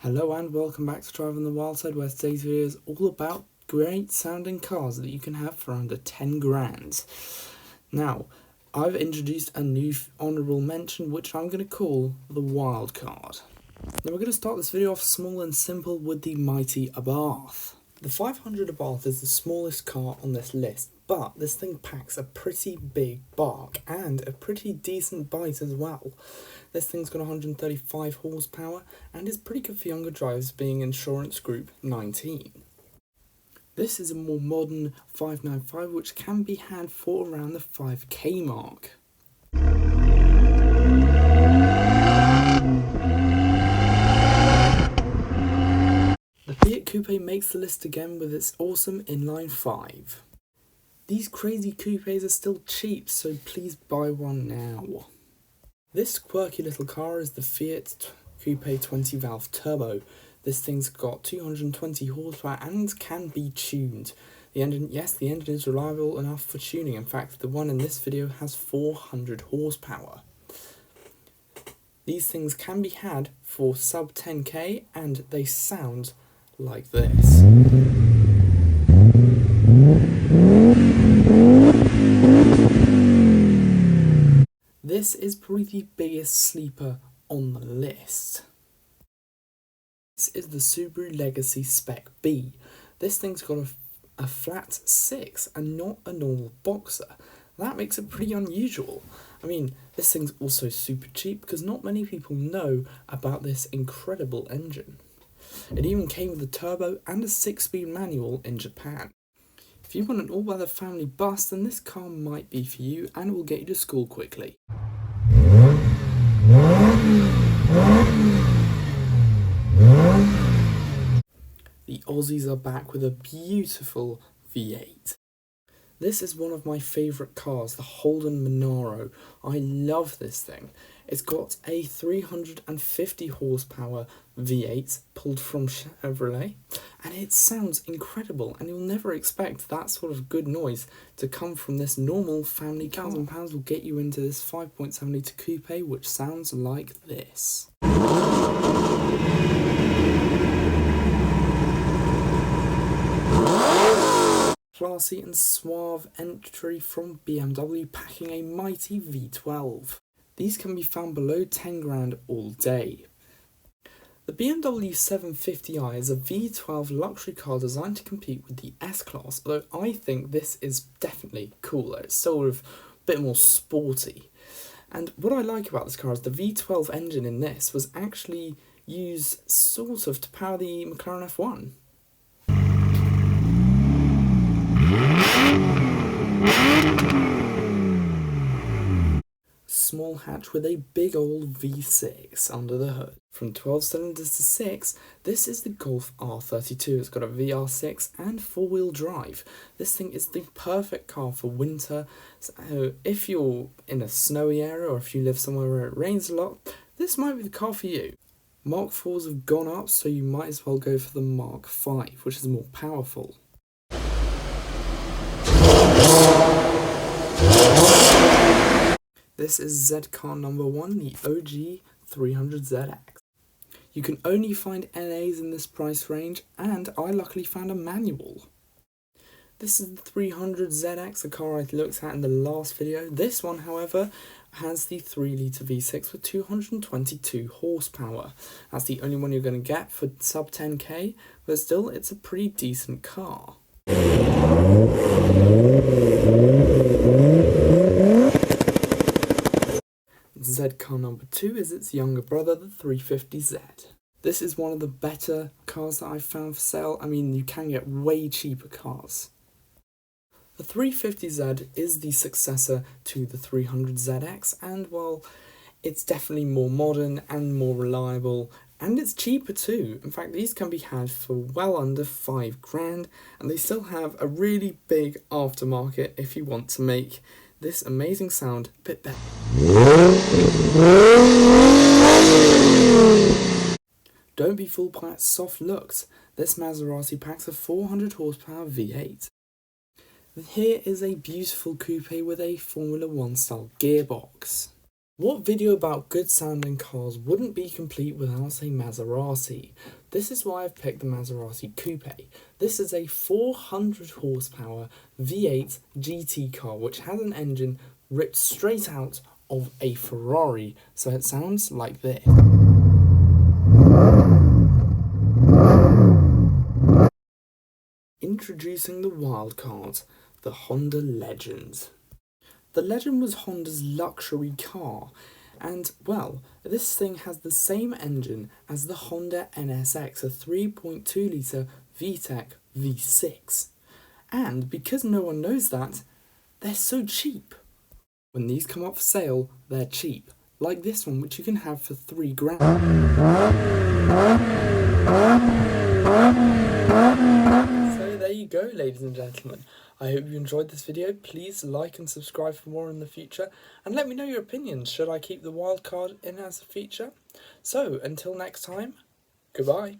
Hello and welcome back to Driving the Wild Side, where today's video is all about great sounding cars that you can have for under 10 grand. Now, I've introduced a new honourable mention which I'm going to call the wildcard. Now we're going to start this video off small and simple with the mighty Abarth. The 500 Abarth is the smallest car on this list, but this thing packs a pretty big bark and a pretty decent bite as well. This thing's got 135 horsepower and is pretty good for younger drivers, being insurance group 19. This is a more modern 595 which can be had for around the 5k mark. The Fiat Coupe makes the list again with its awesome inline 5. These crazy coupes are still cheap, so please buy one now. This quirky little car is the Fiat Coupe 20 valve turbo. This thing's got 220 horsepower and can be tuned. The engine is reliable enough for tuning. In fact, the one in this video has 400 horsepower. These things can be had for sub 10k and they sound like this. This is probably the biggest sleeper on the list. This is the Subaru Legacy Spec B. This thing's got a flat 6 and not a normal boxer. That makes it pretty unusual. I mean, this thing's also super cheap because not many people know about this incredible engine. It even came with a turbo and a 6-speed manual in Japan. If you want an all-weather family bus, then this car might be for you and will get you to school quickly. The Aussies are back with a beautiful V8. This is one of my favourite cars, the Holden Manaro. I love this thing. It's got a 350 horsepower V8 pulled from Chevrolet, and it sounds incredible, and you'll never expect that sort of good noise to come from this normal family car. £1,000 will get you into this 5.7 litre coupe, which sounds like this. Classy and suave entry from BMW, packing a mighty V12. These can be found below 10 grand all day. The BMW 750i is a V12 luxury car designed to compete with the S-Class, although I think this is definitely cooler. It's sort of a bit more sporty. And what I like about this car is the V12 engine in this was actually used sort of to power the McLaren F1. Small hatch with a big old V6 under the hood. From 12 cylinders to 6, this is the Golf R32. It's got a VR6 and 4-wheel drive. This thing is the perfect car for winter, so if you're in a snowy area or if you live somewhere where it rains a lot, this might be the car for you. Mark 4s have gone up, so you might as well go for the Mark 5, which is more powerful. This is Z car number 1, the OG 300ZX. You can only find NAs in this price range, and I luckily found a manual. This is the 300ZX, the car I looked at in the last video. This one, however, has the 3 litre V6 with 222 horsepower. That's the only one you're going to get for sub 10k, but still, it's a pretty decent car. Z car number 2 is its younger brother, the 350Z. This is one of the better cars that I've found for sale. I mean, you can get way cheaper cars. The 350Z is the successor to the 300ZX, and well, it's definitely more modern and more reliable, and it's cheaper too. In fact, these can be had for well under 5 grand, and they still have a really big aftermarket if you want to make this amazing sound a bit better. Don't be fooled by its soft looks. This Maserati packs a 400 horsepower V8. Here is a beautiful coupe with a Formula 1 style gearbox. What video about good sounding cars wouldn't be complete without a Maserati? This is why I've picked the Maserati Coupe. This is a 400 horsepower V8 GT car which has an engine ripped straight out of a Ferrari, so it sounds like this. Introducing the wildcard, the Honda Legend. The Legend was Honda's luxury car, and well, this thing has the same engine as the Honda NSX, a 3.2 litre VTEC V6. And because no one knows that, they're so cheap. When these come up for sale, they're cheap, like this one, which you can have for £3,000. So there you go, ladies and gentlemen. I hope you enjoyed this video. Please like and subscribe for more in the future, and let me know your opinions. Should I keep the wildcard in as a feature? So until next time, goodbye.